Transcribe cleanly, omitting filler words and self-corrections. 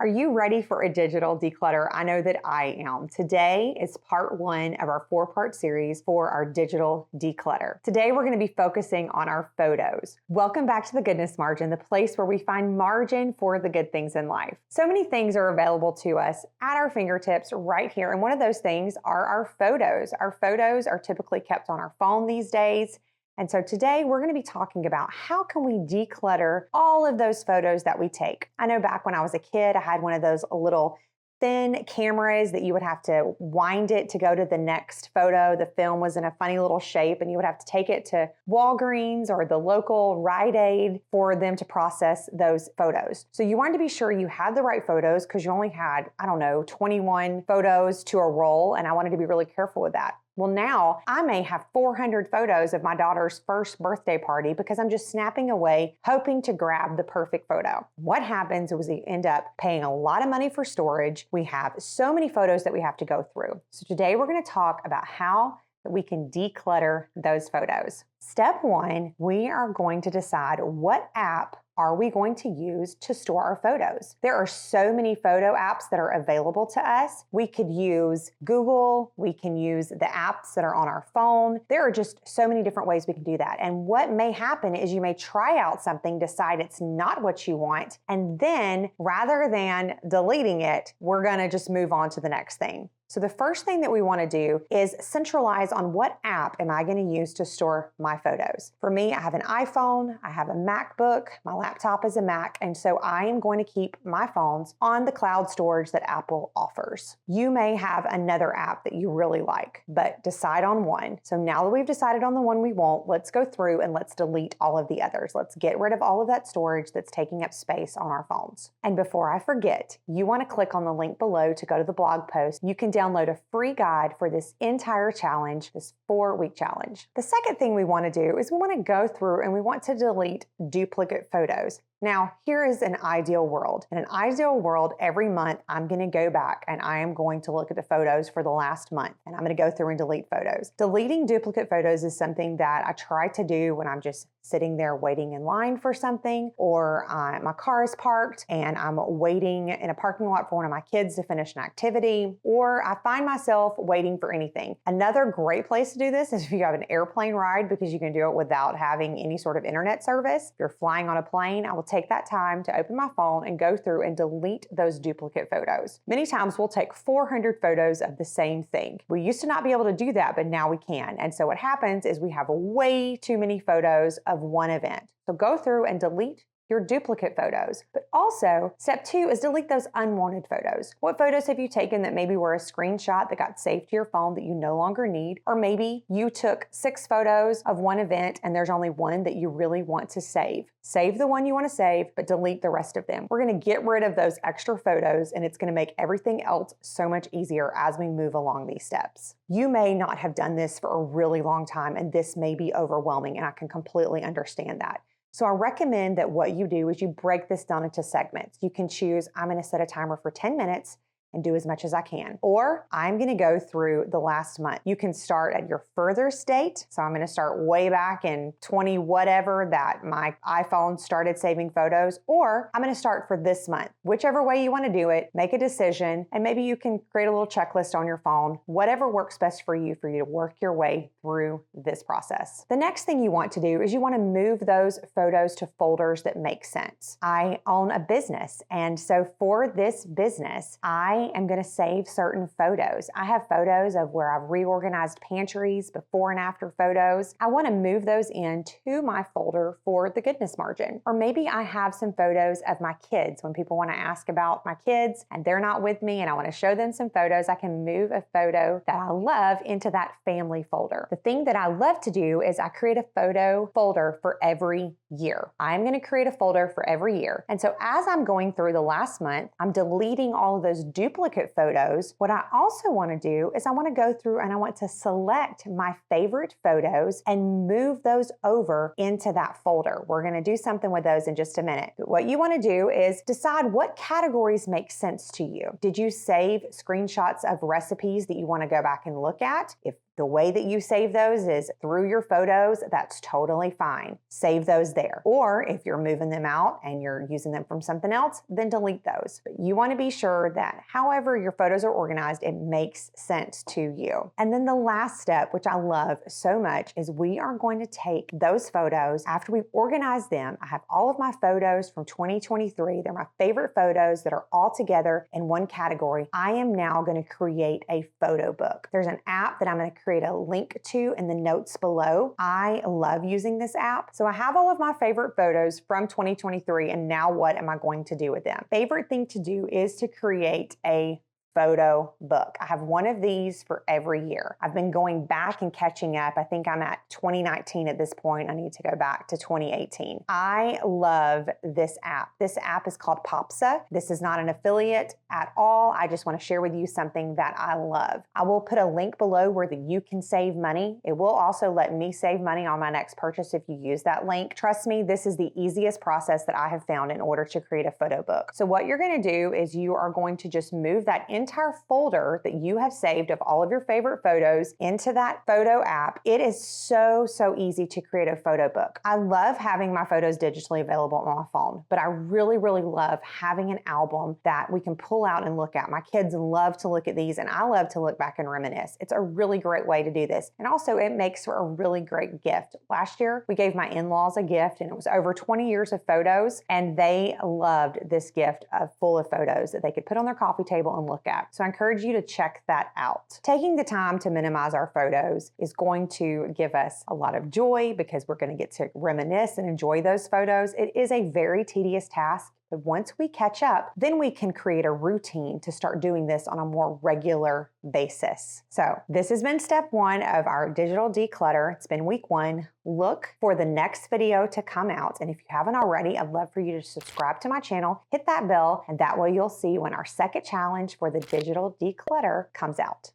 Are you ready for a digital declutter? I know that I am. Today is part one of our 4-part series for our digital declutter. Today, we're going to be focusing on our photos. Welcome back to the Goodness Margin, the place where we find margin for the good things in life. So many things are available to us at our fingertips right here. And one of those things are our photos. Our photos are typically kept on our phone these days. And so today we're going to be talking about how can we declutter all of those photos that we take. I know back when I was a kid, I had one of those little thin cameras that you would have to wind it to go to the next photo. The film was in a funny little shape and you would have to take it to Walgreens or the local Rite Aid for them to process those photos. So you wanted to be sure you had the right photos because you only had, 21 photos to a roll, and I wanted to be really careful with that. Well, now I may have 400 photos of my daughter's first birthday party because I'm just snapping away, hoping to grab the perfect photo. What happens is we end up paying a lot of money for storage. We have so many photos that we have to go through. So today we're going to talk about how we can declutter those photos. Step one, we are going to decide what app are we going to use to store our photos. There are so many photo apps that are available to us. We could use Google, we can use the apps that are on our phone. There are just so many different ways we can do that. And what may happen is you may try out something, decide it's not what you want, and then rather than deleting it, we're gonna just move on to the next thing. So the first thing that we want to do is centralize on what app am I going to use to store my photos. For me, I have an iPhone, I have a MacBook, my laptop is a Mac, and so I am going to keep my phones on the cloud storage that Apple offers. You may have another app that you really like, but decide on one. So now that we've decided on the one we want, let's go through and let's delete all of the others. Let's get rid of all of that storage that's taking up space on our phones. And before I forget, you want to click on the link below to go to the blog post. You can download a free guide for this entire challenge, this 4-week challenge. The second thing we want to do is we want to go through and we want to delete duplicate photos. Now, here is an ideal world. In an ideal world, every month, I'm going to go back and I am going to look at the photos for the last month, and I'm going to go through and delete photos. Deleting duplicate photos is something that I try to do when I'm just sitting there waiting in line for something, or my car is parked and I'm waiting in a parking lot for one of my kids to finish an activity, or I find myself waiting for anything. Another great place to do this is if you have an airplane ride, because you can do it without having any sort of internet service. If you're flying on a plane, I will take that time to open my phone and go through and delete those duplicate photos. Many times we'll take 400 photos of the same thing. We used to not be able to do that, but now we can. And so what happens is we have way too many photos of one event. So go through and delete your duplicate photos. But also, step 2 is delete those unwanted photos. What photos have you taken that maybe were a screenshot that got saved to your phone that you no longer need? Or maybe you took 6 photos of one event and there's only one that you really want to save. Save the one you want to save, but delete the rest of them. We're going to get rid of those extra photos, and it's going to make everything else so much easier as we move along these steps. You may not have done this for a really long time, and this may be overwhelming, and I can completely understand that. So I recommend that what you do is you break this down into segments. You can choose, I'm going to set a timer for 10 minutes and do as much as I can. Or I'm going to go through the last month. You can start at your furthest date. So I'm going to start way back in 20 whatever that my iPhone started saving photos, or I'm going to start for this month. Whichever way you want to do it, make a decision, and maybe you can create a little checklist on your phone, whatever works best for you to work your way through this process. The next thing you want to do is you want to move those photos to folders that make sense. I own a business, and so for this business, I am going to save certain photos. I have photos of where I've reorganized pantries, before and after photos. I want to move those into my folder for the Goodness Margin. Or maybe I have some photos of my kids. When people want to ask about my kids and they're not with me and I want to show them some photos, I can move a photo that I love into that family folder. The thing that I love to do is I create a photo folder for every year. I'm going to create a folder for every year. And so as I'm going through the last month, I'm deleting all of those duplicate photos. What I also want to do is I want to go through and I want to select my favorite photos and move those over into that folder. We're going to do something with those in just a minute. But what you want to do is decide what categories make sense to you. Did you save screenshots of recipes that you want to go back and look at? If The way that you save those is through your photos. That's totally fine. Save those there. Or if you're moving them out and you're using them from something else, then delete those. But you want to be sure that however your photos are organized, it makes sense to you. And then the last step, which I love so much, is we are going to take those photos after we've organized them. I have all of my photos from 2023. They're my favorite photos that are all together in one category. I am now going to create a photo book. There's an app that I'm going to create a link to in the notes below. I love using this app. So I have all of my favorite photos from 2023, and now what am I going to do with them? Favorite thing to do is to create a photo book. I have one of these for every year. I've been going back and catching up. I think I'm at 2019 at this point. I need to go back to 2018. I love this app. This app is called Popsa. This is not an affiliate at all. I just want to share with you something that I love. I will put a link below where you can save money. It will also let me save money on my next purchase if you use that link. Trust me, this is the easiest process that I have found in order to create a photo book. So what you're going to do is you are going to just move that entire folder that you have saved of all of your favorite photos into that photo app. It is so easy to create a photo book. I love having my photos digitally available on my phone, but I really love having an album that we can pull out and look at. My kids love to look at these, and I love to look back and reminisce. It's a really great way to do this. And also it makes for a really great gift. Last year, we gave my in-laws a gift, and it was over 20 years of photos, and they loved this gift full of photos that they could put on their coffee table and look at. So I encourage you to check that out. Taking the time to minimize our photos is going to give us a lot of joy because we're going to get to reminisce and enjoy those photos. It is a very tedious task. But once we catch up, then we can create a routine to start doing this on a more regular basis. So this has been step one of our digital declutter. It's been week one. Look for the next video to come out. And if you haven't already, I'd love for you to subscribe to my channel, hit that bell, and that way you'll see when our second challenge for the digital declutter comes out.